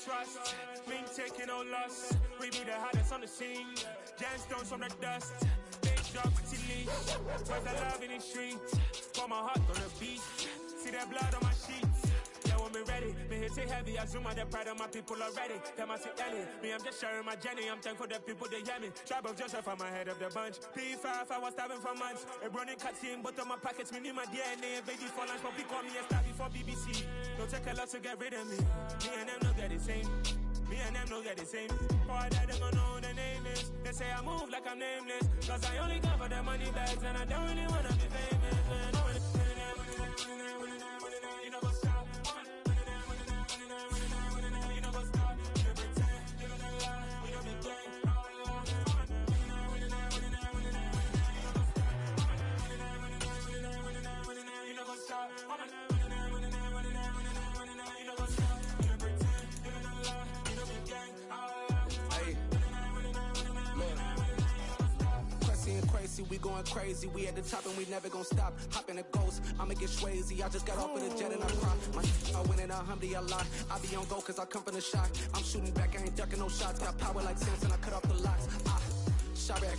trust. We ain't taking no loss. We be the hottest on the scene. Gemstones from the dust. Big drop to leash. Where's the love in the streets? Pour my heart on the beat. See that blood on my sheets. Yeah, when me ready, me hit it heavy. I zoom out the pride of my people already. Them I see Ellie. Me, I'm just sharing my journey. I'm thankful that people they hear me. Tribe of Joseph, I'm ahead of the bunch. P5, I was starving for months. A running cutscene, but on my pockets, me need my DNA. Baby for lunch, but we call me a star before BBC. Don't take a lot to get rid of me. Me and them no get the same. Me and them no get the same. Boy, that they gonna know who the name is. They say I move like I'm nameless. Cause I only got for the money bags. And I don't really wanna be famous. You know what's up? You know what's up? You pretend. You don't lie. We don't be gang. You know what's up? Crazy, we going crazy. We at the top and we never gonna stop. Hop in a ghost, I'ma get swayzy. I just got off of the jet and I cry. I win in a Humvee a lot. I be on go cause I come from the shot. I'm shooting back, I ain't ducking no shots. Got power like Samson, I cut off the locks. Shot back,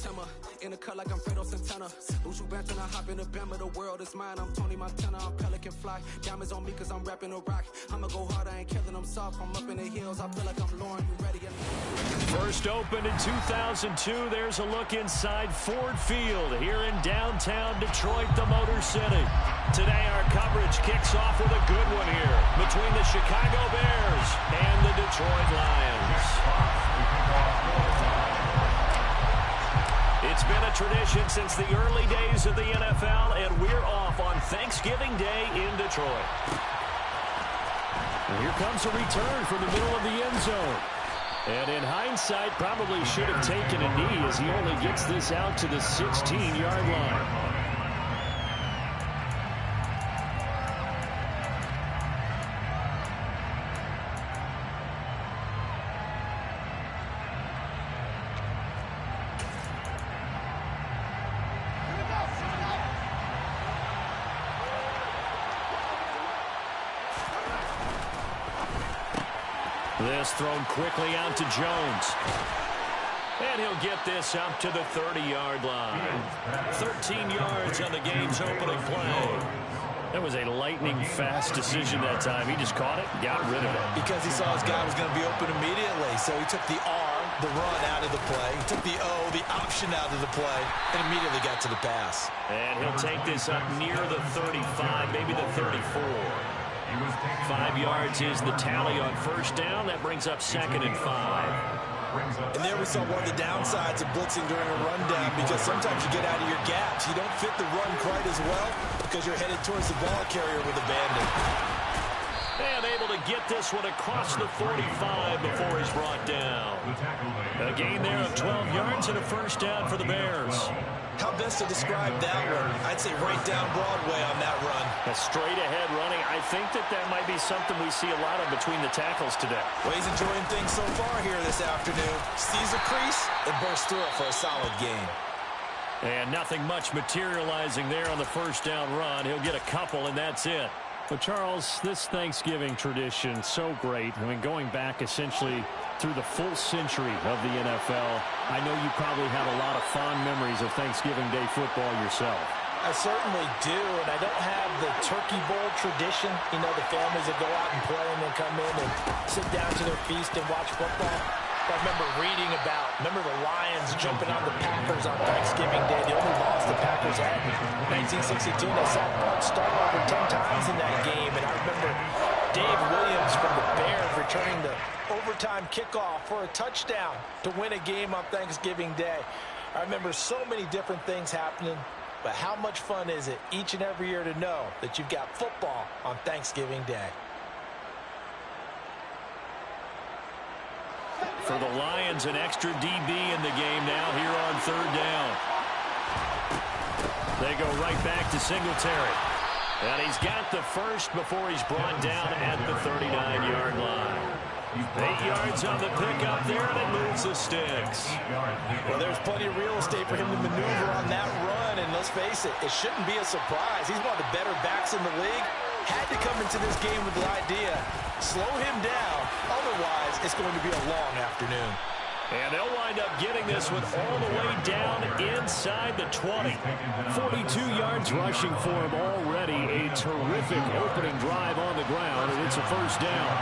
Timmer, in the cut like I'm Fredo Santana. Usual Benton, I hop in the Bama, the world is mine. I'm Tony Montana, I'm Pelican Fly. Diamonds on me cause I'm rapping a rock. I'ma go hard, I ain't killing them soft. I'm up in the hills, I feel like I'm Lauren, you ready? First opened in 2002, there's a look inside Ford Field here in downtown Detroit, the Motor City. Today our coverage kicks off with a good one here between the Chicago Bears and the Detroit Lions. It's been a tradition since the early days of the NFL, and we're off on Thanksgiving Day in Detroit. And here comes a return from the middle of the end zone. And in hindsight, probably should have taken a knee as he only gets this out to the 16-yard line. This thrown quickly out to Jones. And he'll get this up to the 30-yard line. 13 yards on the game's opening play. That was a lightning-fast decision that time. He just caught it, got rid of it. Because he saw his guy was going to be open immediately. So he took the R, the run, out of the play. He took the O, the option, out of the play, and immediately got to the pass. And he'll take this up near the 35, maybe the 34. 5 yards is the tally on first down. That brings up 2nd and 5. And there we saw one of the downsides of blitzing during a rundown, because sometimes you get out of your gaps. You don't fit the run quite as well because you're headed towards the ball carrier with a bandit. And able to get this one across the 45 before he's brought down. A gain there of 12 yards and a first down for the Bears. How best to describe that one? I'd say right down Broadway on that run. A straight-ahead running. I think that might be something we see a lot of between the tackles today. Well, he's enjoying things so far here this afternoon. Sees a crease and bursts through it for a solid gain. And nothing much materializing there on the first down run. He'll get a couple, and that's it. Well, Charles, this Thanksgiving tradition, so great. I mean, going back essentially through the full century of the NFL, I know you probably have a lot of fond memories of Thanksgiving Day football yourself. I certainly do, and I don't have the turkey bowl tradition. You know, the families that go out and play and then come in and sit down to their feast and watch football. I remember reading about, the Lions jumping on the Packers on Thanksgiving Day. The only loss the Packers had in 1962. They saw Bart Starr over 10 times in that game. And I remember Dave Williams from the Bears returning the overtime kickoff for a touchdown to win a game on Thanksgiving Day. I remember so many different things happening. But how much fun is it each and every year to know that you've got football on Thanksgiving Day? For the Lions, an extra DB in the game now here on third down. They go right back to Singletary. And he's got the first before he's brought down at the 39-yard line. 8 yards on the pickup there, and it moves the sticks. Well, there's plenty of real estate for him to maneuver on that run, and let's face it, it shouldn't be a surprise. He's one of the better backs in the league. had to come into this game with the idea, slow him down, otherwise it's going to be a long afternoon. And they'll wind up getting this one all the way down inside the 20. 42 yards rushing for him already. A terrific opening drive on the ground, and it's a first down.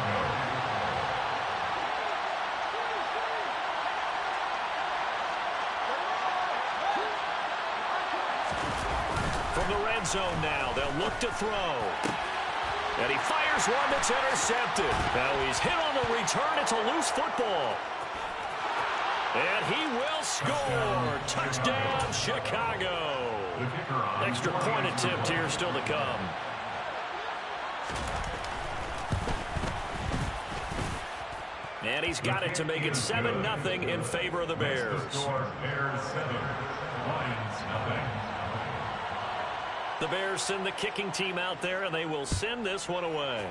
From the red zone now, they'll look to throw. And he fires one that's intercepted. Now he's hit on the return. It's a loose football. And he will score. Touchdown, Chicago. Extra point attempt here still to come. And he's got it to make it 7-0 in favor of the Bears. The Bears send the kicking team out there, and they will send this one away.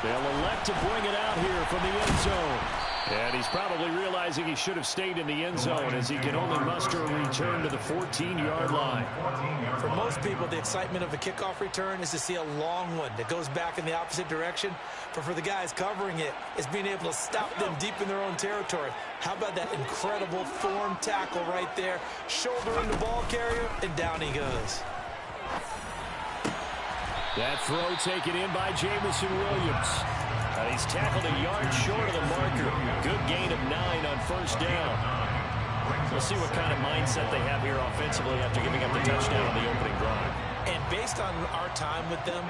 They'll elect to bring it out here from the end zone. And he's probably realizing he should have stayed in the end zone as he can only muster a return to the 14-yard line. For most people, the excitement of a kickoff return is to see a long one that goes back in the opposite direction. But for the guys covering it, it's being able to stop them deep in their own territory. How about that incredible form tackle right there? Shouldering the ball carrier, and down he goes. That throw taken in by Jamison Williams. He's tackled a yard short of the marker. Good gain of 9 on first down. We'll see what kind of mindset they have here offensively after giving up the touchdown on the opening drive. And based on our time with them,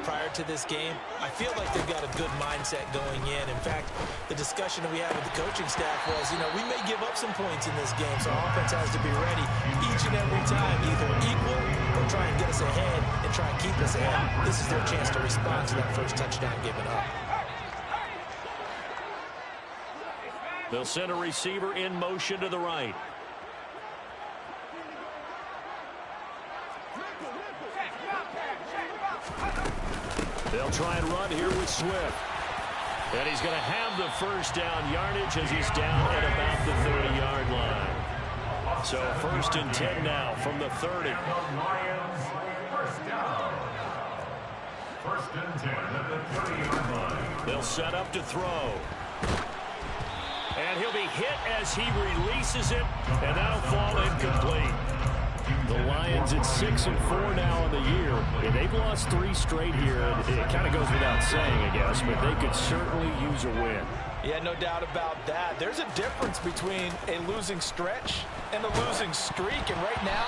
prior to this game, I feel like they've got a good mindset going in. In fact, the discussion that we had with the coaching staff was, we may give up some points in this game, so our offense has to be ready each and every time, either equal or try and get us ahead and try and keep us ahead. This is their chance to respond to that first touchdown given up. They'll send a receiver in motion to the right. They'll try and run here with Swift. And he's going to have the first down yardage as he's down at about the 30-yard line. So 1st and 10 now from the 30. First and 10 at the 30-yard line. They'll set up to throw. And he'll be hit as he releases it, and that'll fall incomplete. The Lions at 6-4 now in the year. And they've lost 3 straight here. It kind of goes without saying, I guess, but they could certainly use a win. Yeah, no doubt about that. There's a difference between a losing stretch and a losing streak. And right now,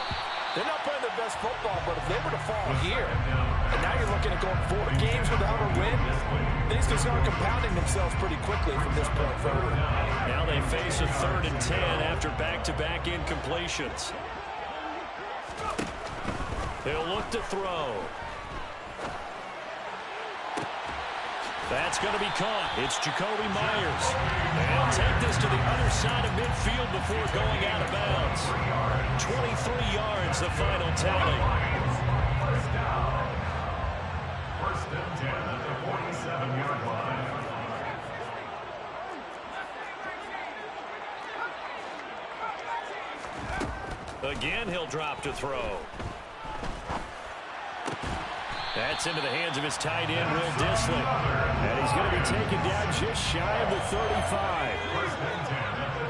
they're not playing their best football, but if they were to fall here, and now you're looking at going 4 games without a win, things can start compounding themselves pretty quickly from this point forward. Now they face a 3rd and 10 after back-to-back incompletions. They'll look to throw. That's going to be caught. It's Jacoby Myers. They'll take this to the other side of midfield before going out of bounds. 23 yards, the final tally. First down. 1st and 10 at the 47-yard line. Again, he'll drop to throw. That's into the hands of his tight end, Will Dissly. And he's going to be taken down just shy of the 35. 1st and 10 at the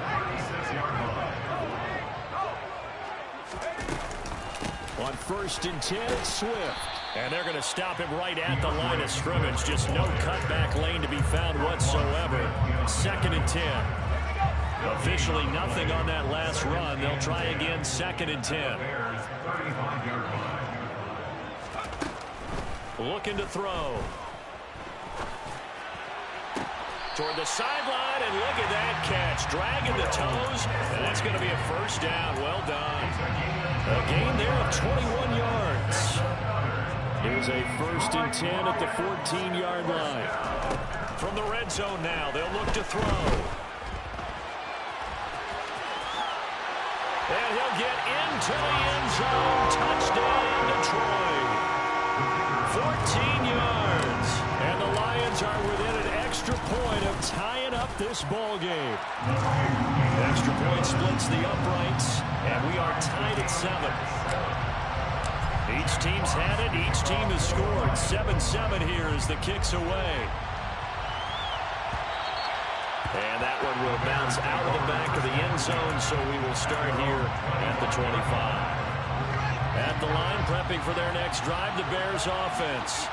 36-yard line. On 1st and 10, it's Swift. And they're going to stop him right at the line of scrimmage. Just no cutback lane to be found whatsoever. 2nd and 10. Officially nothing on that last run. They'll try again, 2nd and 10. Looking to throw. Toward the sideline, and look at that catch. Dragging the toes, and that's going to be a first down. Well done. A gain there of 21 yards. Here's a 1st and 10 at the 14-yard line. From the red zone now, they'll look to throw. And he'll get into the end zone. Touchdown, Detroit. 14 yards. And the Lions are within an extra point of tying up this ball game. Extra point splits the uprights, and we are tied at 7. Each team's had it. Each team has scored. 7-7 here as the kick's away. And that one will bounce out of the back of the end zone, so we will start here at the 25. At the line, prepping for their next drive, the Bears offense.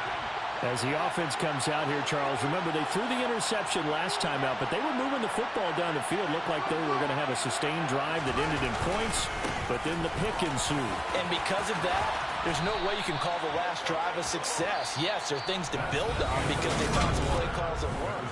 As the offense comes out here, Charles, remember they threw the interception last time out, but they were moving the football down the field. Looked like they were going to have a sustained drive that ended in points, but then the pick ensued. And because of that, there's no way you can call the last drive a success. Yes, there are things to build on because they found some play calls that work.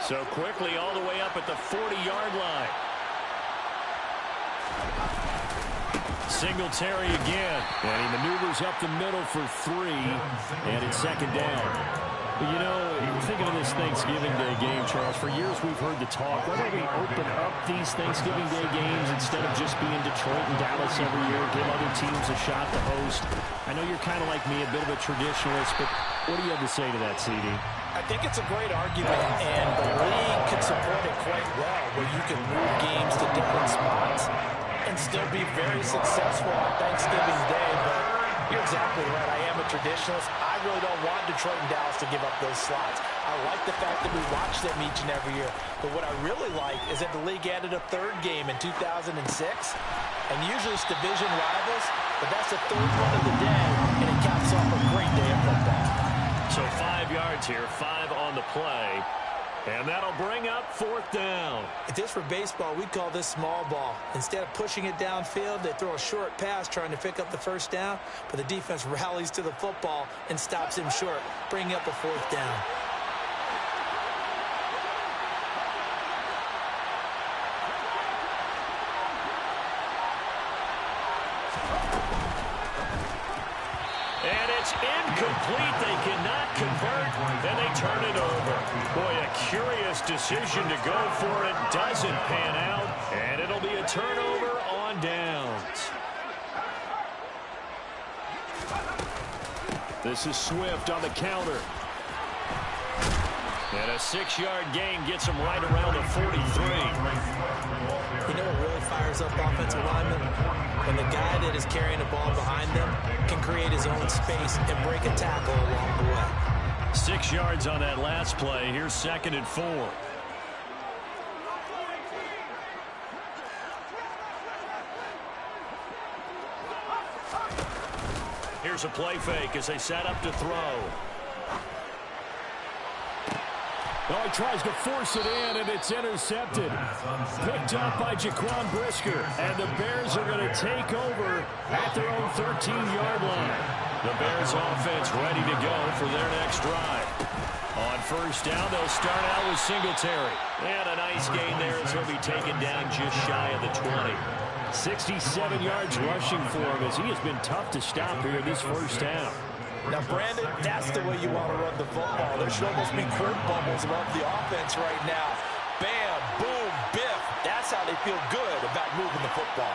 So quickly all the way up at the 40-yard line. Singletary again. And he maneuvers up the middle for 3. And it's second down. But, you know, thinking of this Thanksgiving Day game, Charles, for years we've heard the talk. Why don't we open up these Thanksgiving Day games instead of just being Detroit and Dallas every year, give other teams a shot to host? I know you're kind of like me, a bit of a traditionalist, but what do you have to say to that, CD? I think it's a great argument, and the league could support it quite well, where you can move games to different spots and still be very successful on Thanksgiving Day. But you're exactly right. I am a traditionalist. I really don't want Detroit and Dallas to give up those slots. I like the fact that we watch them each and every year. But what I really like is that the league added a third game in 2006. And usually it's division rivals, but that's the third one of the day, and it caps off a great day of football. So 5 yards here, 5 on the play. And that'll bring up 4th down. If this were baseball, we'd call this small ball. Instead of pushing it downfield, they throw a short pass trying to pick up the first down, but the defense rallies to the football and stops him short, bringing up a 4th down. Incomplete. They cannot convert, and they turn it over. Boy, a curious decision to go for it. Doesn't pan out, and it'll be a turnover on downs. This is Swift on the counter. And a 6-yard gain gets him right around the 43. You know what really fires up offensive linemen? When the guy that is carrying the ball behind them can create his own space and break a tackle along the way. 6 yards on that last play. Here's 2nd and 4. Here's a play fake as they set up to throw. Oh, he tries to force it in, and it's intercepted. Picked up by Jaquan Brisker, and the Bears are going to take over at their own 13-yard line. The Bears offense ready to go for their next drive. On 1st down, they'll start out with Singletary. And a nice gain there as he'll be taken down just shy of the 20. 67 yards rushing for him as he has been tough to stop here this 1st half. Now, Brandon, that's the way you want to run the football. There should almost be quote bubbles above the offense right now. Bam, boom, biff. That's how they feel good about moving the football.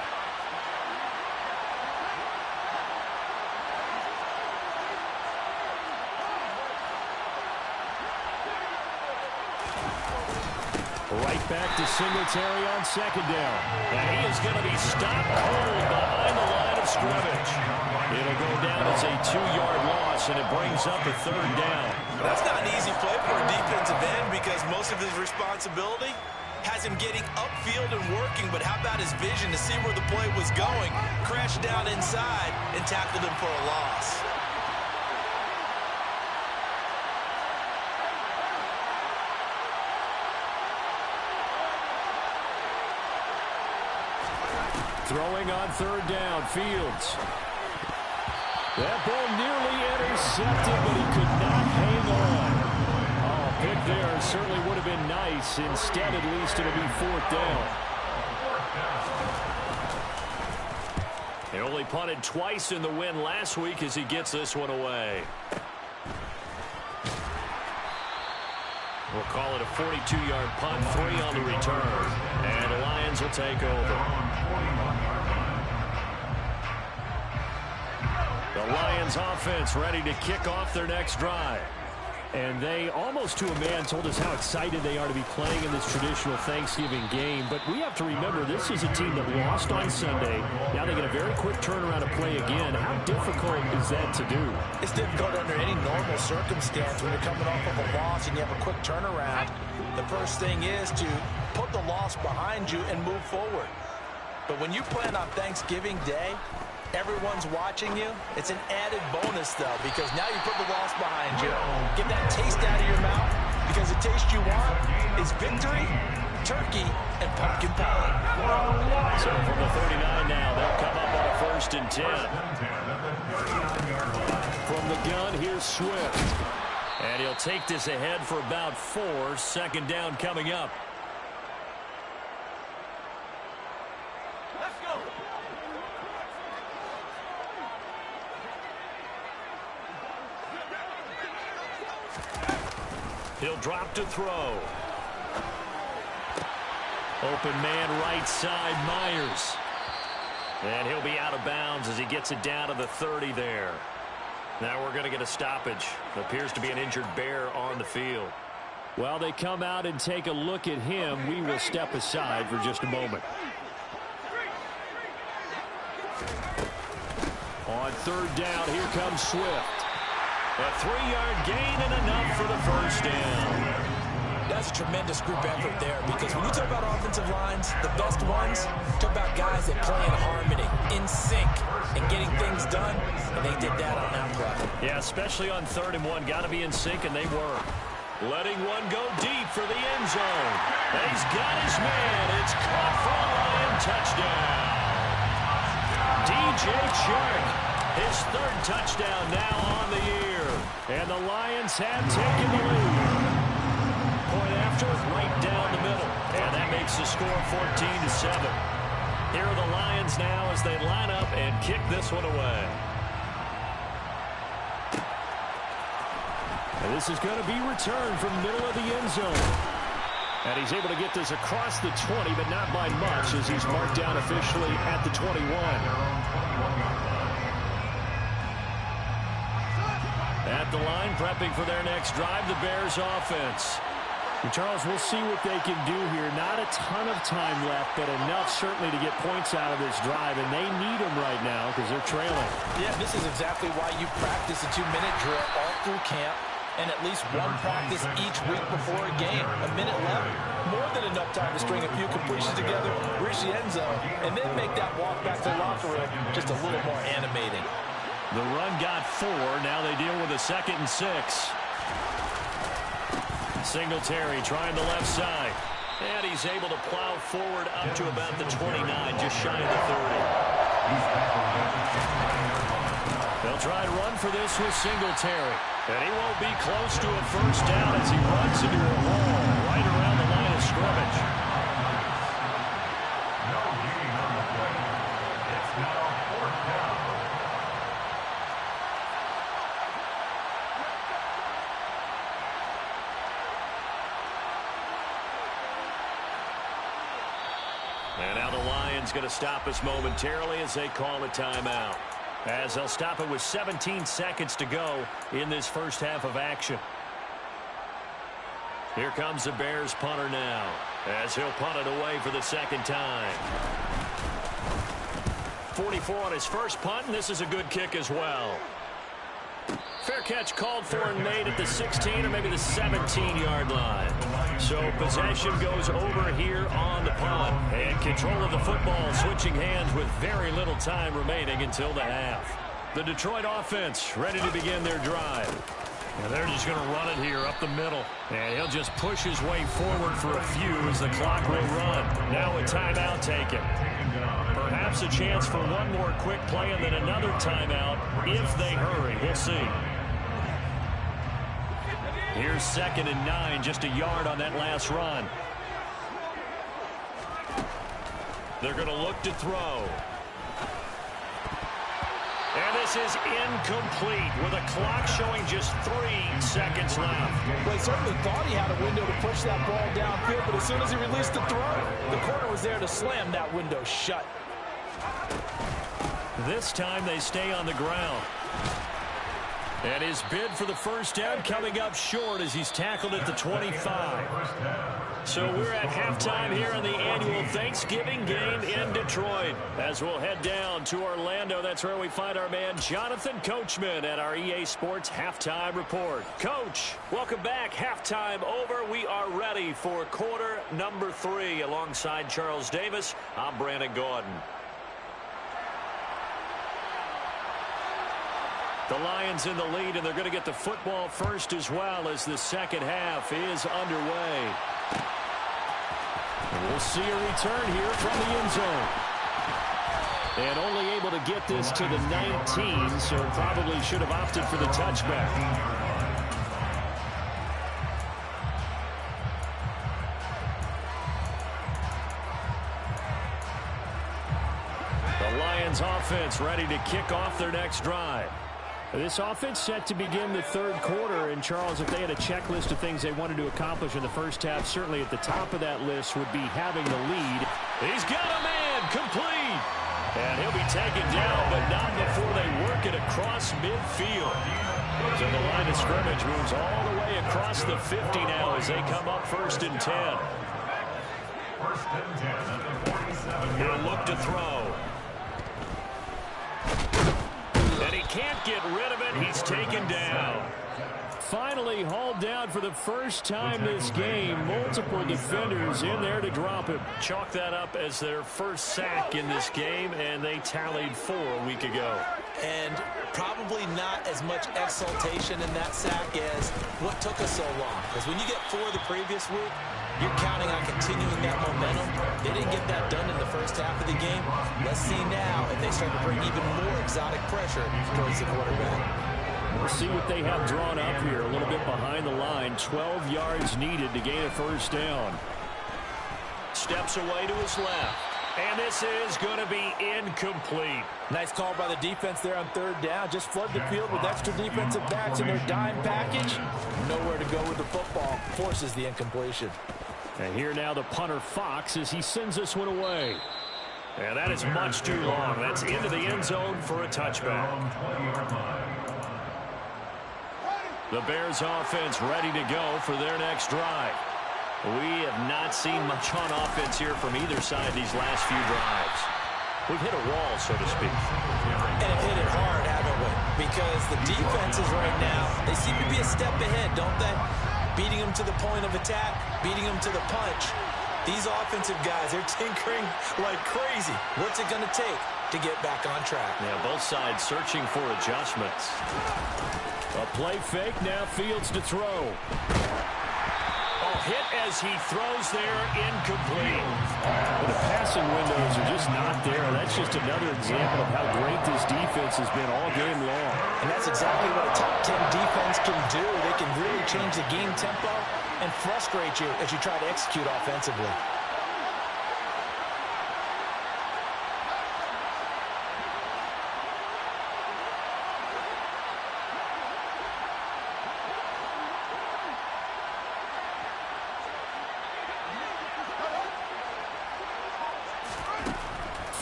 Right back to Singletary on 2nd down. And he is going to be stopped cold behind the line of scrimmage. It'll go down as a 2-yard loss, and it brings up a 3rd down. That's not an easy play for a defensive end because most of his responsibility has him getting upfield and working, but how about his vision to see where the play was going, crashed down inside, and tackled him for a loss. Throwing on 3rd down, Fields. That ball nearly intercepted, but he could not hang on. Oh, pick there certainly would have been nice. Instead, at least it'll be 4th down. He only punted twice in the win last week as he gets this one away. We'll call it a 42-yard punt, 3 on the return. And the Lions will take over. The Lions offense ready to kick off their next drive. And they, almost to a man, told us how excited they are to be playing in this traditional Thanksgiving game. But we have to remember, this is a team that lost on Sunday. Now they get a very quick turnaround to play again. How difficult is that to do? It's difficult under any normal circumstance when you're coming off of a loss and you have a quick turnaround. The first thing is to put the loss behind you and move forward. But when you play on Thanksgiving Day, everyone's watching you. It's an added bonus, though, because now you put the loss behind you. Get that taste out of your mouth, because the taste you want is victory, turkey, and pumpkin pie. So from the 39 now, they'll come up on a 1st and 10. From the gun, here's Swift. And he'll take this ahead for about 4. 2nd down coming up. He'll drop to throw. Open man right side, Myers. And he'll be out of bounds as he gets it down to the 30 there. Now we're going to get a stoppage. Appears to be an injured Bear on the field. While they come out and take a look at him, we will step aside for just a moment. On 3rd down, here comes Swift. A 3-yard gain and enough for the 1st down. That's a tremendous group effort there, because when you talk about offensive lines, the best ones, talk about guys that play in harmony, in sync, and getting things done, and they did that on that play. Yeah, especially on 3rd and 1. Got to be in sync, and they were. Letting one go deep for the end zone. He's got his man. It's caught for a Lion touchdown. DJ Chark, his 3rd touchdown now on the year. And the Lions have taken the lead. Point after, right down the middle. And that makes the score 14-7. Here are the Lions now as they line up and kick this one away. And this is going to be returned from the middle of the end zone. And he's able to get this across the 20, but not by much, as he's marked down officially at the 21. At the line, prepping for their next drive, the Bears offense. And Charles, we'll see what they can do here. Not a ton of time left, but enough certainly to get points out of this drive, and they need them right now because they're trailing. Yeah, this is exactly why you practice a 2-minute drill all through camp, and at least one practice each week before a game. A minute left, more than enough time to string a few completions together, reach the end zone, and then make that walk back to the locker room just a little more animating. The run got 4. Now they deal with a 2nd and 6. Singletary trying the left side. And he's able to plow forward up to about the 29, just shy of the 30. They'll try and run for this with Singletary. And he won't be close to a 1st down as he runs into a wall right around the line of scrimmage. And now the Lions going to stop us momentarily as they call a timeout. As they'll stop it with 17 seconds to go in this first half of action. Here comes the Bears punter now, as he'll punt it away for the 2nd time. 44 on his first punt, and this is a good kick as well. Fair catch called for and made at the 16 or maybe the 17-yard line. So possession goes over here on the punt. And control of the football switching hands with very little time remaining until the half. The Detroit offense ready to begin their drive. And they're just going to run it here up the middle. And he'll just push his way forward for a few as the clock will run. Now a timeout taken. Perhaps a chance for one more quick play and then another timeout if they hurry. We'll see. Here's 2nd and 9, just a yard on that last run. They're going to look to throw. And this is incomplete with a clock showing just 3 seconds left. Well, he certainly thought he had a window to push that ball downfield, but as soon as he released the throw, the corner was there to slam that window shut. This time they stay on the ground. And his bid for the first down coming up short as he's tackled at the 25. So we're at halftime here in the annual Thanksgiving game in Detroit. As we'll head down to Orlando, that's where we find our man Jonathan Coachman at our EA Sports Halftime Report. Coach, welcome back. Halftime over. We are ready for quarter number 3. Alongside Charles Davis, I'm Brandon Gordon. The Lions in the lead, and they're going to get the football first as well as the second half is underway. And we'll see a return here from the end zone. And only able to get this to the 19, so probably should have opted for the touchback. The Lions offense ready to kick off their next drive. This offense set to begin the third quarter, and Charles, if they had a checklist of things they wanted to accomplish in the first half, certainly at the top of that list would be having the lead. He's got a man complete, and he'll be taken down, but not before they work it across midfield. So the line of scrimmage moves all the way across the 50 now as they come up 1st and 10. He'll look to throw. And he can't get rid of it. He's taken down. Finally hauled down for the first time this game. Multiple defenders in there to drop him. Chalk that up as their first sack in this game, and they tallied 4 a week ago. And probably not as much exultation in that sack as what took us so long. Because when you get 4 the previous week, you're counting on continuing that momentum. They didn't get that done in the first half of the game. Let's see now if they start to bring even more exotic pressure towards the quarterback. We'll see what they have drawn up here. A little bit behind the line. 12 yards needed to gain a first down. Steps away to his left. And this is going to be incomplete. Nice call by the defense there on 3rd down. Just flood the field with extra defensive backs in their dime package. Nowhere to go with the football. Forces the incompletion. And here now the punter Fox as he sends this one away. And that is much too long. That's into the end zone for a touchback. The Bears offense ready to go for their next drive. We have not seen much on offense here from either side these last few drives. We've hit a wall, so to speak. And have hit it hard, haven't we? Because the defenses right now, they seem to be a step ahead, don't they? Beating them to the point of attack, beating them to the punch. These offensive guys, they're tinkering like crazy. What's it going to take to get back on track? Yeah, both sides searching for adjustments. A play fake, now Fields to throw. Hit as he throws there, incomplete. But the passing windows are just not there. That's just another example of how great this defense has been all game long. And that's exactly what a top 10 defense can do. They can really change the game tempo and frustrate you as you try to execute offensively.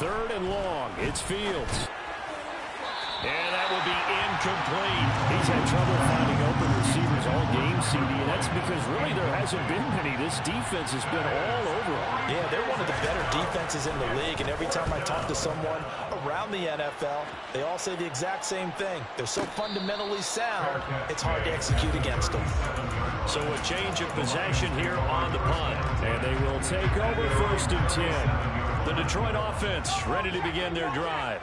Third and long. It's Fields. And that will be incomplete. He's had trouble finding open receivers all game, CD, and that's because really there hasn't been many. This defense has been all over them. Yeah, they're one of the better defenses in the league, and every time I talk to someone around the NFL, they all say the exact same thing. They're so fundamentally sound, it's hard to execute against them. So a change of possession here on the punt, and they will take over 1st and 10. The Detroit offense ready to begin their drive.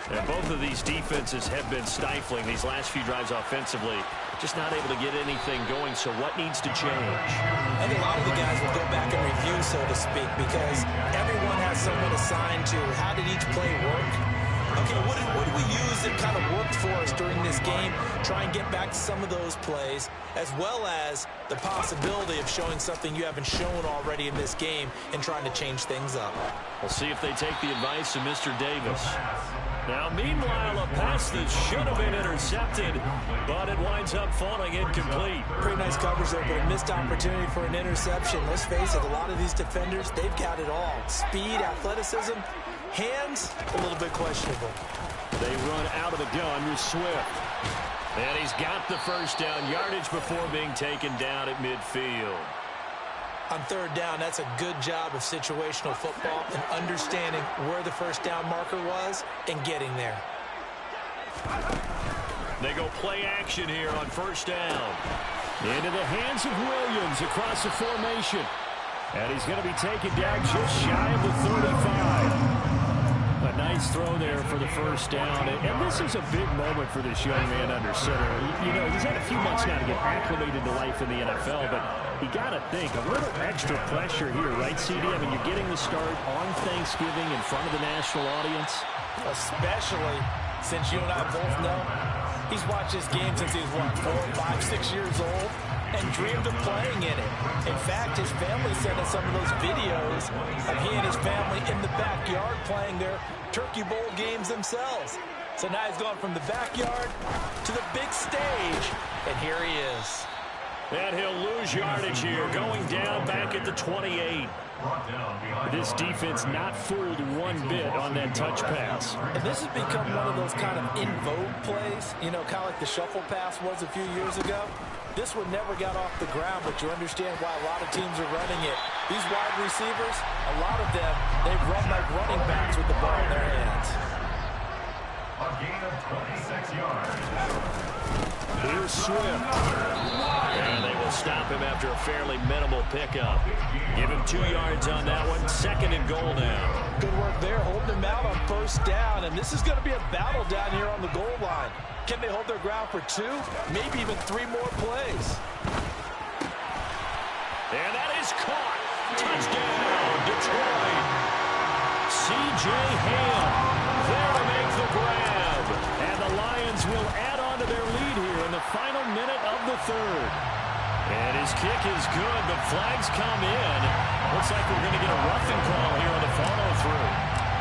And both of these defenses have been stifling these last few drives offensively. Just not able to get anything going, so what needs to change? I think a lot of the guys will go back and review, so to speak, because everyone has someone assigned to how did each play work. okay, what do we use that kind of worked for us during this game? Try and get back to some of those plays, as well as the possibility of showing something you haven't shown already in this game and trying to change things up. We'll see if they take the advice of Mr. Davis. Now, meanwhile, a pass that should have been intercepted, but it winds up falling incomplete. Pretty nice coverage there, but a missed opportunity for an interception. Let's face it, a lot of these defenders, they've got it all. Speed, athleticism, hands, a little bit questionable. They run out of the gun with Swift. And he's got the first down yardage before being taken down at midfield. On third down, that's a good job of situational football and understanding where the first down marker was and getting there. They go play action here on first down. Into the hands of Williams across the formation. And he's going to be taken down just shy of the 35. A nice throw there for the first down. And this is a big moment for this young man under center. You know, he's had a few months now to get acclimated to life in the NFL, but you got to think, a little extra pressure here, right, CD? I mean, you're getting the start on Thanksgiving in front of the national audience. Especially since you and I both know he's watched this game since he was, what, 4, 5, 6 years old and dreamed of playing in it. In fact, his family sent us some of those videos of he and his family in the backyard playing their Turkey Bowl games themselves. So now he's gone from the backyard to the big stage, and here he is. And he'll lose yardage here, going down back at the 28. This defense not fooled one bit on that touch pass. And this has become one of those kind of in vogue plays, you know, kind of like the shuffle pass was a few years ago. This one never got off the ground, but you understand why a lot of teams are running it. These wide receivers, a lot of them, they've run like running backs with the ball in their hands. A gain of 26 yards. Here's Swift. And they will stop him after a fairly minimal pickup. Give him 2 yards on that one. Second and goal now. Good work there, holding him out on first down. And this is going to be a battle down here on the goal line. Can they hold their ground for 2, maybe even 3 more plays? And that is caught. Touchdown, Detroit. C.J. Ham there to make the grab. And the Lions will add on to their lead here in the final minute of the third. And his kick is good, but flags come in. Looks like we're going to get a roughing call here on the follow-through.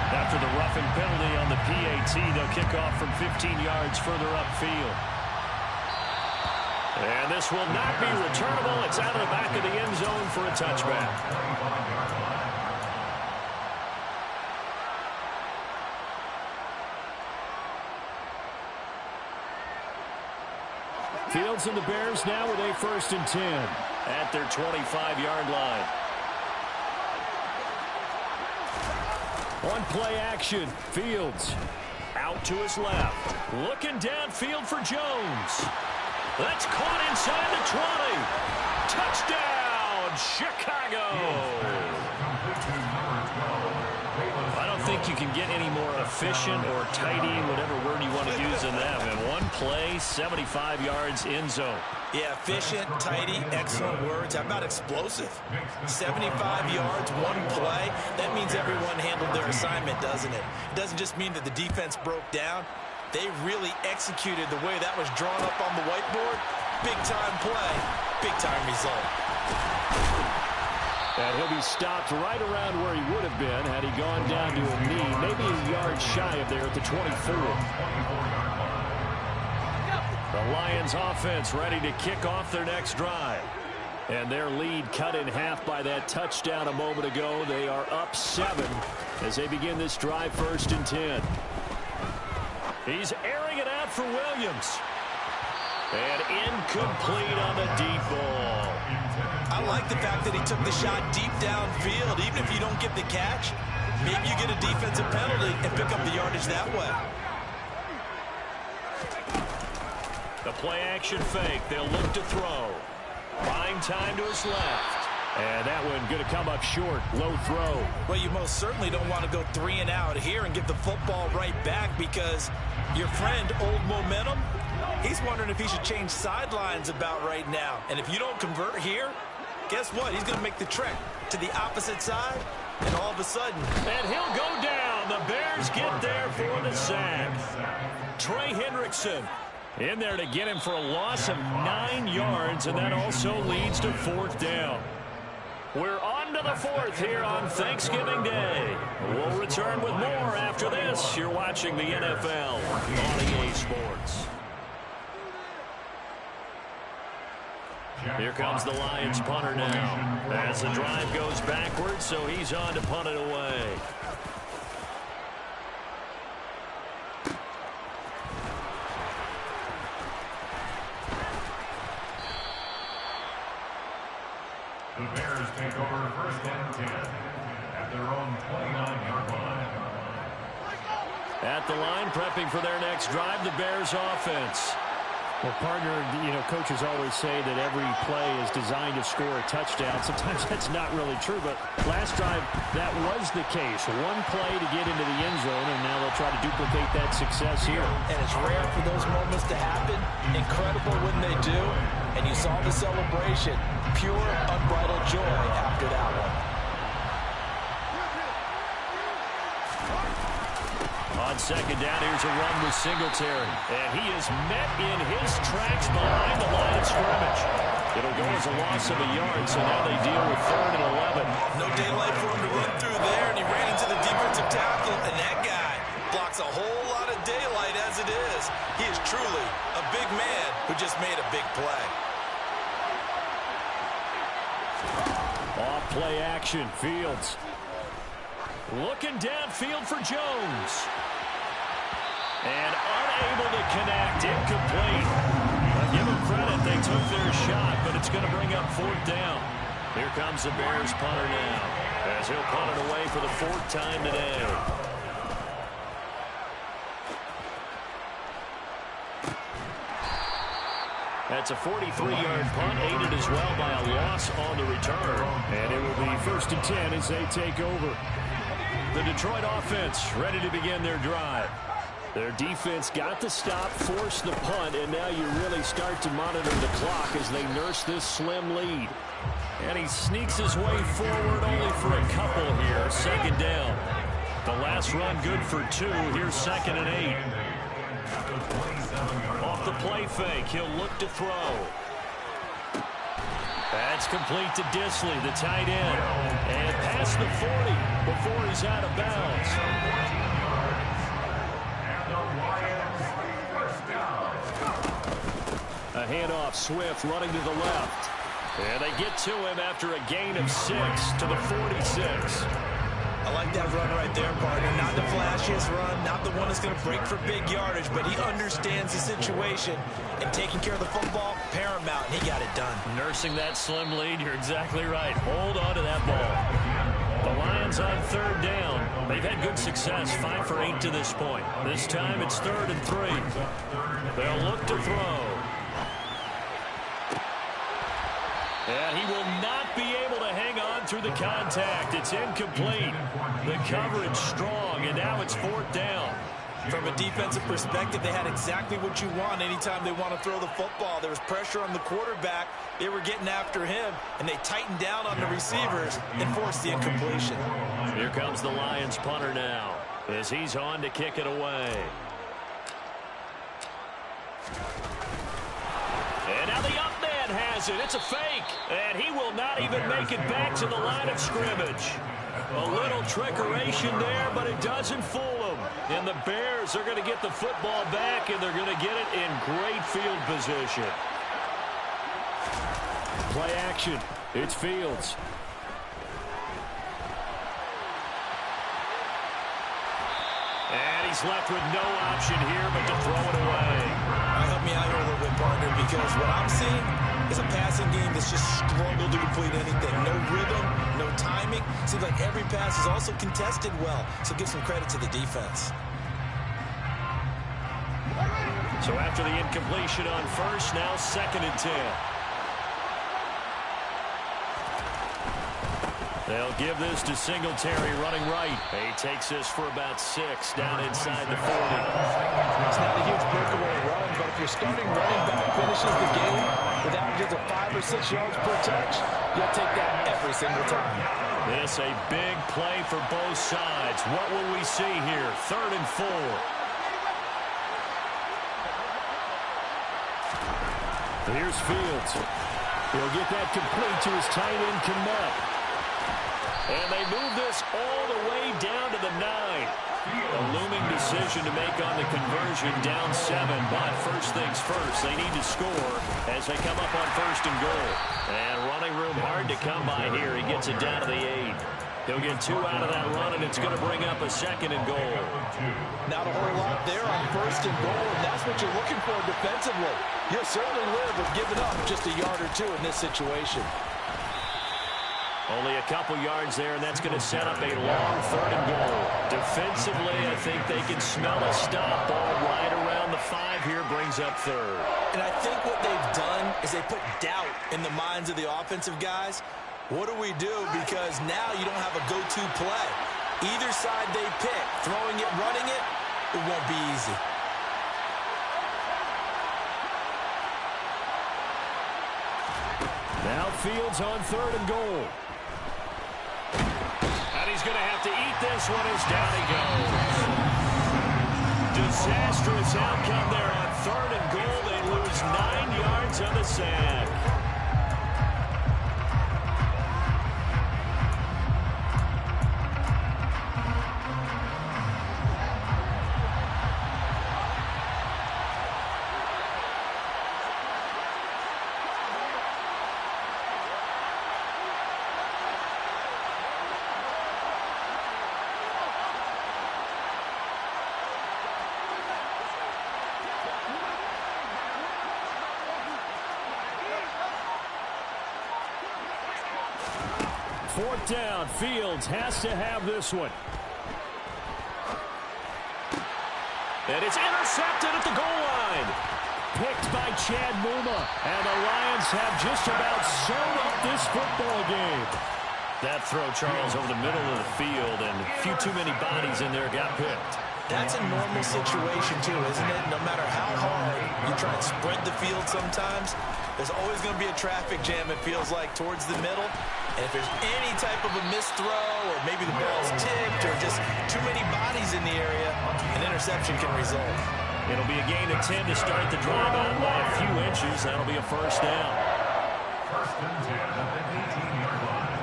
After the roughing penalty on the PAT, they'll kick off from 15 yards further upfield. And this will not be returnable. It's out of the back of the end zone for a touchback. Fields and the Bears now with a 1st and 10 at their 25-yard line. On play action, Fields out to his left. Looking downfield for Jones. That's caught inside the 20. Touchdown, Chicago. I don't think you can get any more efficient or tidy, whatever word you want to use in that. And one play, 75 yards in zone. Yeah, efficient, tidy, excellent words. How about explosive? 75 yards, one play. That means everyone handled their assignment, doesn't it? It doesn't just mean that the defense broke down. They really executed the way that was drawn up on the whiteboard. Big-time play, big-time result. And he'll be stopped right around where he would have been had he gone down to a knee, maybe a yard shy of there at the 24. The Lions offense ready to kick off their next drive. And their lead cut in half by that touchdown a moment ago. They are up 7 as they begin this drive, 1st and 10. He's airing it out for Williams. And incomplete on the deep ball. I like the fact that he took the shot deep downfield. Even if you don't get the catch, maybe you get a defensive penalty and pick up the yardage that way. The play-action fake. They'll look to throw. Buying time to his left. And that one going to come up short. Low throw. Well, you most certainly don't want to go 3 and out here and get the football right back because your friend, Old Momentum, he's wondering if he should change sidelines about right now. And if you don't convert here, guess what? He's going to make the trek to the opposite side and all of a sudden... And he'll go down. The Bears get there for the sack. Trey Hendrickson in there to get him for a loss of 9 yards, and that also leads to 4th down. We're on to the 4th here on Thanksgiving Day. We'll return with more after this. You're watching the NFL on EA Sports. Here comes the Lions punter now as the drive goes backwards, so he's on to punt it away. The Bears take over 1st and 10 at their own 29-yard line. At the line, prepping for their next drive, the Bears offense. Well, partner, coaches always say that every play is designed to score a touchdown. Sometimes that's not really true, but last drive, that was the case. One play to get into the end zone, and now they'll try to duplicate that success here. And it's rare for those moments to happen. Incredible when they do. And you saw the celebration. Pure, unbridled joy after that one. On 2nd down, here's a run with Singletary. And he is met in his tracks behind the line of scrimmage. It'll go as a loss of a yard, so now they deal with 3rd and 11. No daylight for him to run through there, and he ran into the defensive tackle, and that guy blocks a whole lot of daylight as it is. He is truly a big man who just made a big play. Off play action, Fields. Looking downfield for Jones. And unable to connect, incomplete. Give them credit, they took their shot, but it's going to bring up 4th down. Here comes the Bears punter now, as he'll punt it away for the 4th time today. That's a 43-yard punt, aided as well by a loss on the return. And it will be 1st and 10 as they take over. The Detroit offense ready to begin their drive. Their defense got the stop, forced the punt, and now you really start to monitor the clock as they nurse this slim lead. And he sneaks his way forward only for a couple here. 2nd down. The last run good for 2. Here's 2nd and 8. Off the play fake, he'll look to throw. That's complete to Disley, the tight end. And past the 40 before he's out of bounds. A handoff, Swift running to the left. And they get to him after a gain of 6 to the 46. I like that run right there, partner. Not the flashiest run, not the one that's going to break for big yardage, but he understands the situation, and taking care of the football, paramount, and he got it done. Nursing that slim lead, you're exactly right. Hold on to that ball. The Lions on 3rd down. They've had good success, 5 for 8 to this point. This time it's 3rd and 3. They'll look to throw. And he will not be able to hang on through the contact. It's incomplete. The coverage strong, and now it's 4th down. From a defensive perspective, they had exactly what you want anytime they want to throw the football. There was pressure on the quarterback. They were getting after him, and they tightened down on the receivers and forced the incompletion. Here comes the Lions punter now as he's on to kick it away. And now the up man has it. It's a fake, and he will not even make it back to the line of scrimmage. A little trickeration there, but it doesn't fool them. And the Bears are going to get the football back, and they're going to get it in great field position. Play action. It's Fields. And he's left with no option here but to throw it away. Help me out here a little bit, partner, because what I'm seeing is a passing game that's just struggled to complete anything. No rhythm, no timing. Seems like every pass is also contested well, so give some credit to the defense. So after the incompletion on first, now 2nd and 10. They'll give this to Singletary running right. He takes this for about 6 down inside the 40. It's not a huge breakaway run, but if your starting running back finishes the game with averages of 5 or 6 yards per touch, you'll take that every single time. This a big play for both sides. What will we see here? 3rd and 4. Here's Fields. He'll get that complete to his tight end, Kmet. And they move this all the way down to the 9. A looming decision to make on the conversion, down 7. But first things first, they need to score as they come up on 1st and goal. And running room hard to come by here. He gets it down to the 8. He'll get 2 out of that run, and it's going to bring up a 2nd and goal. Not a whole lot there on 1st and goal, and that's what you're looking for defensively. You'll certainly live with giving up just a yard or 2 in this situation. Only a couple yards there, and that's going to set up a long 3rd and goal. Defensively, I think they can smell a stop. Ball right around the 5 here, brings up 3rd. And I think what they've done is they put doubt in the minds of the offensive guys. What do we do? Because now you don't have a go-to play. Either side they pick, throwing it, running it, it won't be easy. Now Fields on 3rd and goal. And he's going to have to eat this one as down he goes. Disastrous outcome there on 3rd and goal. They lose 9 yards on the sack. Fourth down, Fields has to have this one. And it's intercepted at the goal line. Picked by Chad Muma. And the Lions have just about sewn up this football game. That throw, Charles, over the middle of the field, and a few too many bodies in there got picked. That's a normal situation, too, isn't it? No matter how hard you try and spread the field sometimes, there's always going to be a traffic jam, it feels like, towards the middle. And if there's any type of a missed throw, or maybe the ball's tipped, or just too many bodies in the area, an interception can result. It'll be a gain of 10 to start the drive out by a few inches. That'll be a 1st down. 1st and 10 at the 18-yard line.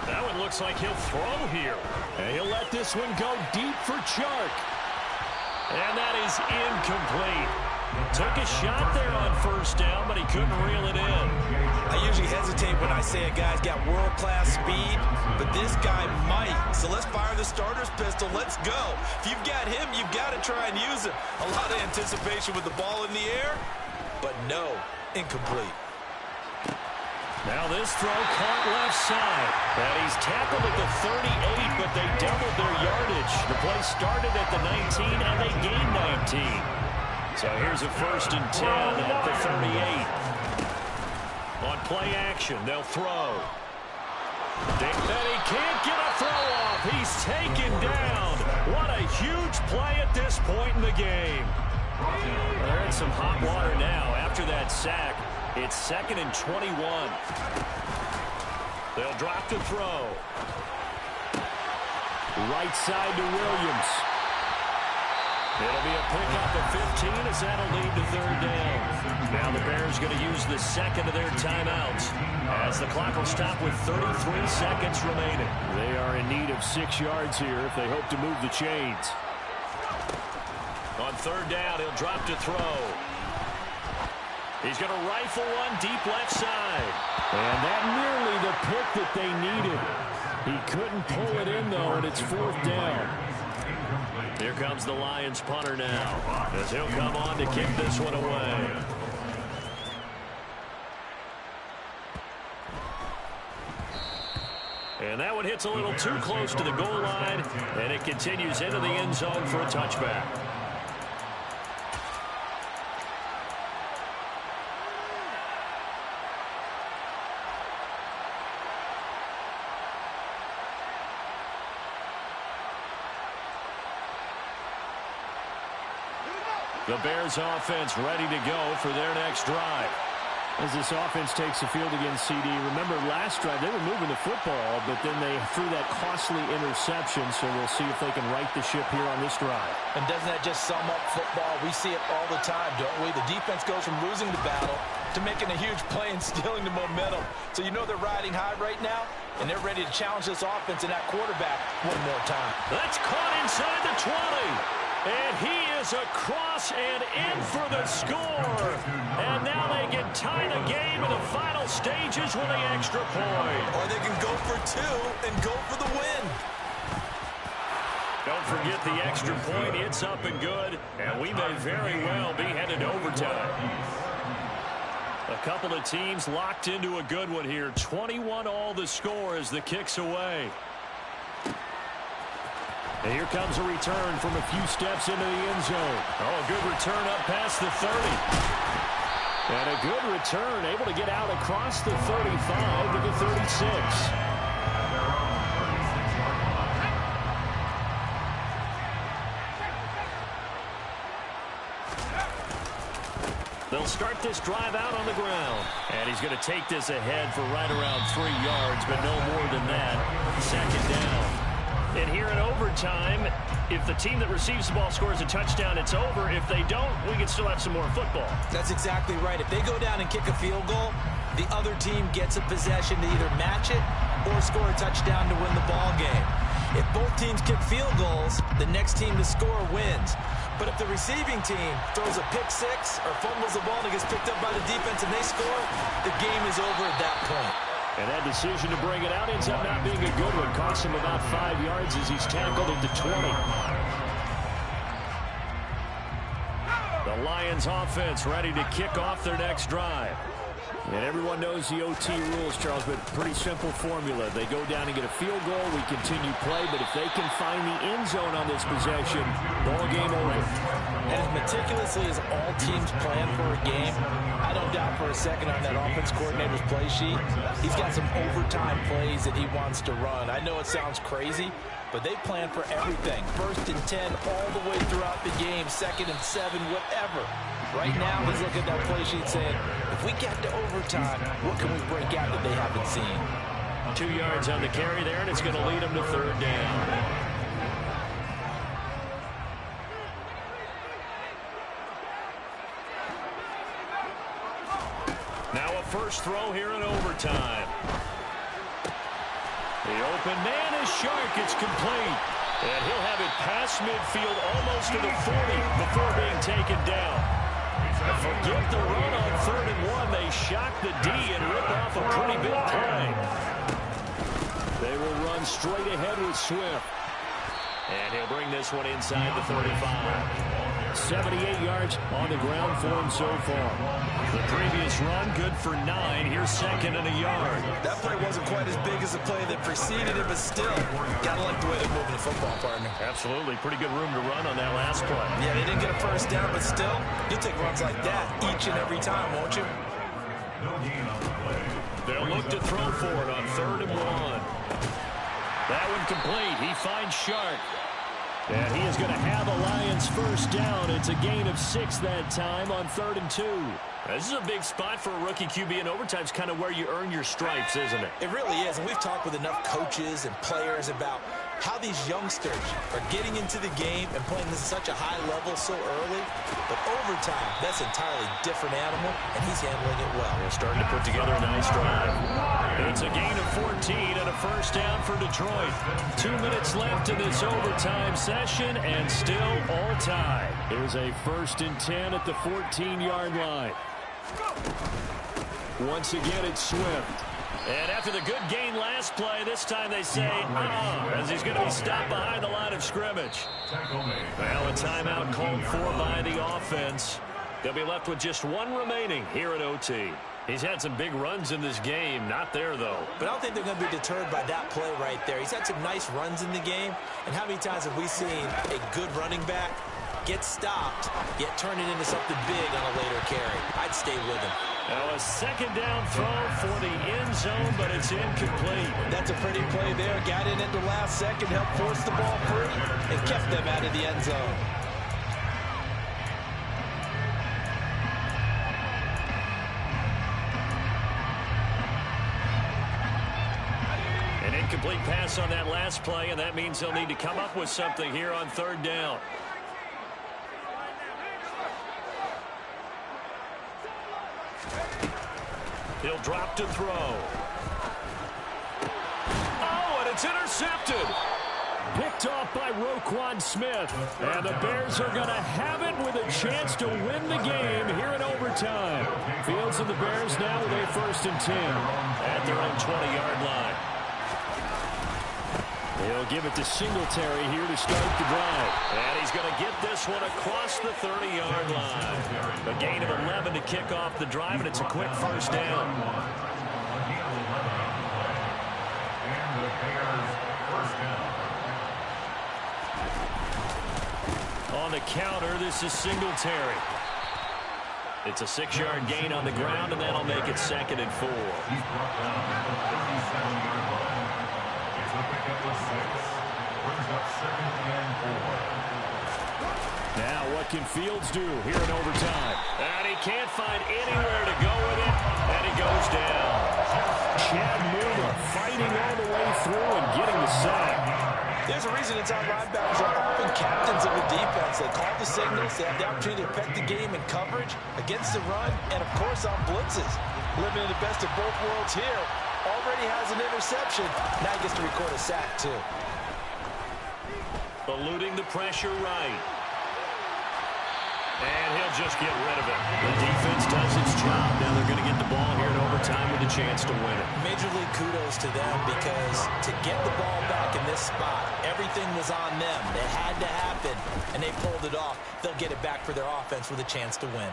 That one looks like he'll throw here. And he'll let this one go deep for Chark. And that is incomplete. Took a shot there on 1st down, but he couldn't reel it in. I usually hesitate when I say a guy's got world-class speed, but this guy might. So let's fire the starter's pistol. Let's go. If you've got him, you've got to try and use him. A lot of anticipation with the ball in the air, but no, incomplete. Now this throw caught left side. And he's tackled at the 38, but they doubled their yardage. The play started at the 19, and they gained 19. So here's a 1st and 10 at the 38. On play action, they'll throw. Dick Benny can't get a throw off. He's taken down. What a huge play at this point in the game. They're in some hot water now. After that sack, it's 2nd and 21. They'll drop to throw. Right side to Williams. It'll be a pickup of 15 as that'll lead to 3rd down. Now the Bears going to use the 2nd of their timeouts as the clock will stop with 33 seconds remaining. They are in need of 6 yards here if they hope to move the chains. On 3rd down, he'll drop to throw. He's going to rifle one deep left side. And that nearly the pick that they needed. He couldn't pull it in, though, and it's 4th down. Here comes the Lions punter now, as he'll come on to kick this one away. And that one hits a little too close to the goal line, and it continues into the end zone for a touchback. The Bears offense ready to go for their next drive. As this offense takes the field against CD, remember last drive they were moving the football, but then they threw that costly interception, so we'll see if they can right the ship here on this drive. And doesn't that just sum up football? We see it all the time, don't we? The defense goes from losing the battle to making a huge play and stealing the momentum. So you know they're riding high right now, and they're ready to challenge this offense and that quarterback one more time. That's caught inside the 20. And he is across and in for the score. And now they can tie the game in the final stages with the extra point. Or they can go for 2 and go for the win. Don't forget the extra point. It's up and good. And we may very well be headed to overtime. A couple of teams locked into a good one here. 21-all the score as the kick's away. And here comes a return from a few steps into the end zone. Oh, a good return up past the 30. And a good return, able to get out across the 35 to the 36. They'll start this drive out on the ground. And he's going to take this ahead for right around 3 yards, but no more than that. Second down. And here in overtime, if the team that receives the ball scores a touchdown, it's over. If they don't, we can still have some more football. That's exactly right. If they go down and kick a field goal, the other team gets a possession to either match it or score a touchdown to win the ball game. If both teams kick field goals, the next team to score wins. But if the receiving team throws a pick six or fumbles the ball and it gets picked up by the defense and they score, the game is over at that point. And that decision to bring it out ends up not being a good one. Costs him about 5 yards as he's tackled at the 20. The Lions offense ready to kick off their next drive. And everyone knows the OT rules, Charles, but pretty simple formula. They go down and get a field goal, we continue play, but if they can find the end zone on this possession, ball game over. And as meticulously as all teams plan for a game, I don't doubt for a second on that offense coordinator's play sheet, he's got some overtime plays that he wants to run. I know it sounds crazy, but they plan for everything. 1st and 10 all the way throughout the game, 2nd and 7, whatever. Right now, he's looking at that play sheet saying, if we get to overtime, what can we break out that they haven't seen? 2 yards on the carry there, and it's going to lead them to 3rd down. Now a first throw here in overtime. The open man is Shark. It's complete. And he'll have it past midfield almost to the 40 before being taken down. Forget the run on 3rd and 1. They shock the D and rip off a pretty big play. They will run straight ahead with Swift. And he'll bring this one inside the 35. 78 yards on the ground for him so far. The previous run, good for 9. Here's 2nd and a yard. That play wasn't quite as big as the play that preceded it, but still, gotta like the way they're moving the football, partner. Absolutely. Pretty good room to run on that last play. Yeah, they didn't get a first down, but still, you'll take runs like that each and every time, won't you? They'll look to throw for it on 3rd and 1. That one complete. He finds Shark. And he is going to have a Lions first down. It's a gain of 6 that time on 3rd and 2. This is a big spot for a rookie QB, and overtime's kind of where you earn your stripes, isn't it? It really is, and we've talked with enough coaches and players about how these youngsters are getting into the game and playing this at such a high level so early. But overtime, that's an entirely different animal, and he's handling it well. They're starting to put together a nice drive. It's a gain of 14 and a first down for Detroit. 2 minutes left in this overtime session, and still all tied. Here's a 1st and 10 at the 14-yard line. Once again, it's Swift. And after the good gain last play, this time they say, as he's going to be stopped behind the line of scrimmage. Well, a timeout called for by the offense. They'll be left with just 1 remaining here at OT. He's had some big runs in this game. Not there, though. But I don't think they're going to be deterred by that play right there. He's had some nice runs in the game. And how many times have we seen a good running back get stopped, yet turn it into something big on a later carry? I'd stay with him. Now a 2nd down throw for the end zone, but it's incomplete. That's a pretty play there. Got in at the last second, helped force the ball free, and kept them out of the end zone. Incomplete pass on that last play, and that means they'll need to come up with something here on third down. He'll drop to throw. Oh, and it's intercepted. Picked off by Roquan Smith. And the Bears are going to have it with a chance to win the game here in overtime. Fields and the Bears now with a 1st and 10 at their own 20-yard line. They'll give it to Singletary here to start the drive. And he's going to get this one across the 30-yard line. A gain of 11 to kick off the drive, and it's a quick 1st down. And the Bears' 1st down. On the counter, this is Singletary. It's a 6-yard gain on the ground, and that'll make it 2nd and 4. He's brought down at the 57-yard line. It's a pickup of 6. Brings up 2nd and 4. Now what can Fields do here in overtime? And he can't find anywhere to go with it, and he goes down. Chad Miller fighting all the way through and getting the sack. There's a reason inside linebackers are often captains of the defense. They call the signals. They have the opportunity to affect the game in coverage, against the run, and, of course, on blitzes. Living in the best of both worlds here. Already has an interception. Now he gets to record a sack, too. Eluding the pressure right. And he'll just get rid of it. The defense does its job. Now they're going to get the ball here in overtime with a chance to win it. Major league kudos to them, because to get the ball back in this spot, everything was on them. It had to happen, and they pulled it off. They'll get it back for their offense with a chance to win.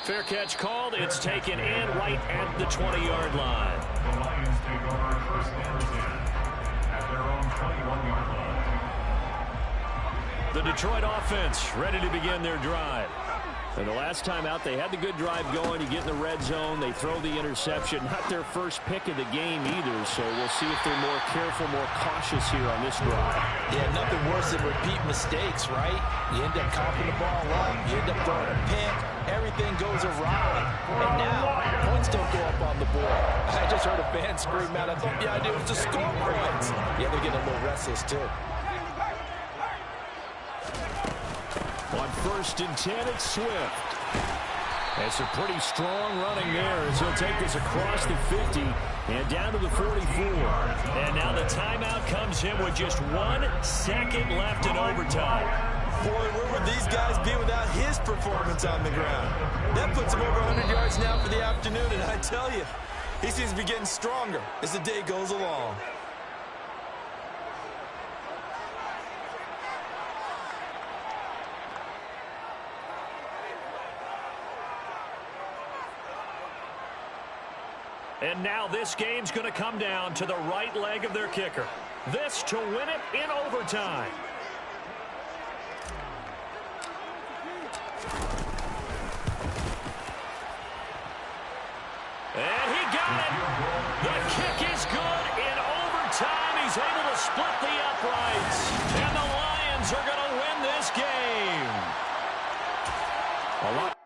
Fair catch called. It's taken in right at the 20-yard line. The Lions take over 1st and 10 at their own 21-yard line. The Detroit offense ready to begin their drive. And the last time out, they had the good drive going. You get in the red zone, they throw the interception. Not their first pick of the game either, so we'll see if they're more careful, more cautious here on this drive. Yeah, nothing worse than repeat mistakes, right? You end up coughing the ball up, you end up throwing a pick, everything goes awry. And now, points don't go up on the board. I just heard a fan scream out, I thought the idea was to score points. Yeah, they're getting a little restless, too. On 1st and 10, it's Swift. That's a pretty strong running there as he'll take this across the 50 and down to the 44. And now the timeout comes in with just 1 second left in overtime. Boy, where would these guys be without his performance on the ground? That puts him over 100 yards now for the afternoon, and I tell you, he seems to be getting stronger as the day goes along. And now this game's going to come down to the right leg of their kicker. This to win it in overtime. And he got it. The kick is good in overtime. He's able to split the uprights. And the Lions are going to win this game. A lot.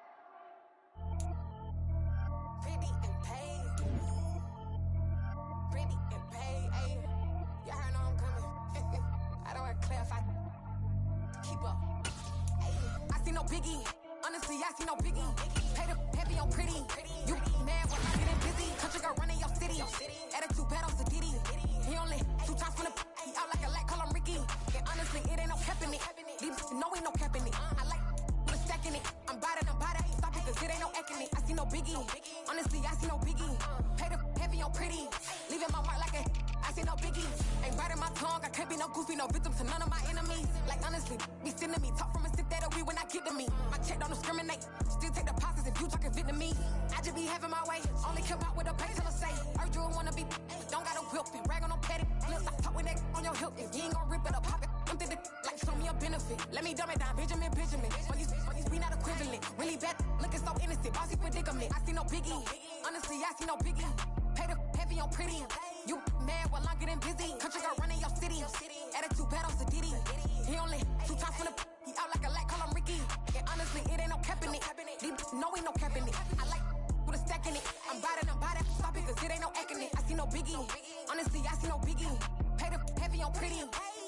pretty.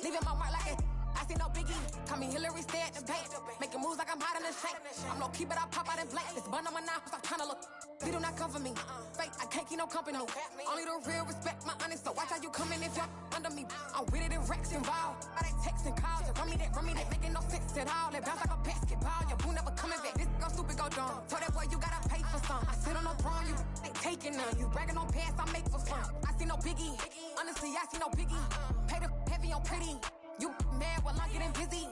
Leaving my mark like it. I see no biggie. Call me Hillary, stay at the bank. Making moves like I'm hot in the shank. I'm low key, but I pop out in blank. This bun on my knife, I'm tryna look. They do not come for me. Fake, I can't keep no company. Only the real respect my honest. So watch how you coming if you're under me. I'm with it and Rex involved. All they texting calls. Run me that, making no sense at all. They bounce like a basketball. Your boo never coming back. This go stupid, go dumb. Told that boy you gotta pay for some. I sit on no throne, you ain't taking none. You bragging on pants, I make for fun. I see no biggie. Honestly, I see no biggie. Pay the heavy on pretty. You mad while I'm getting busy.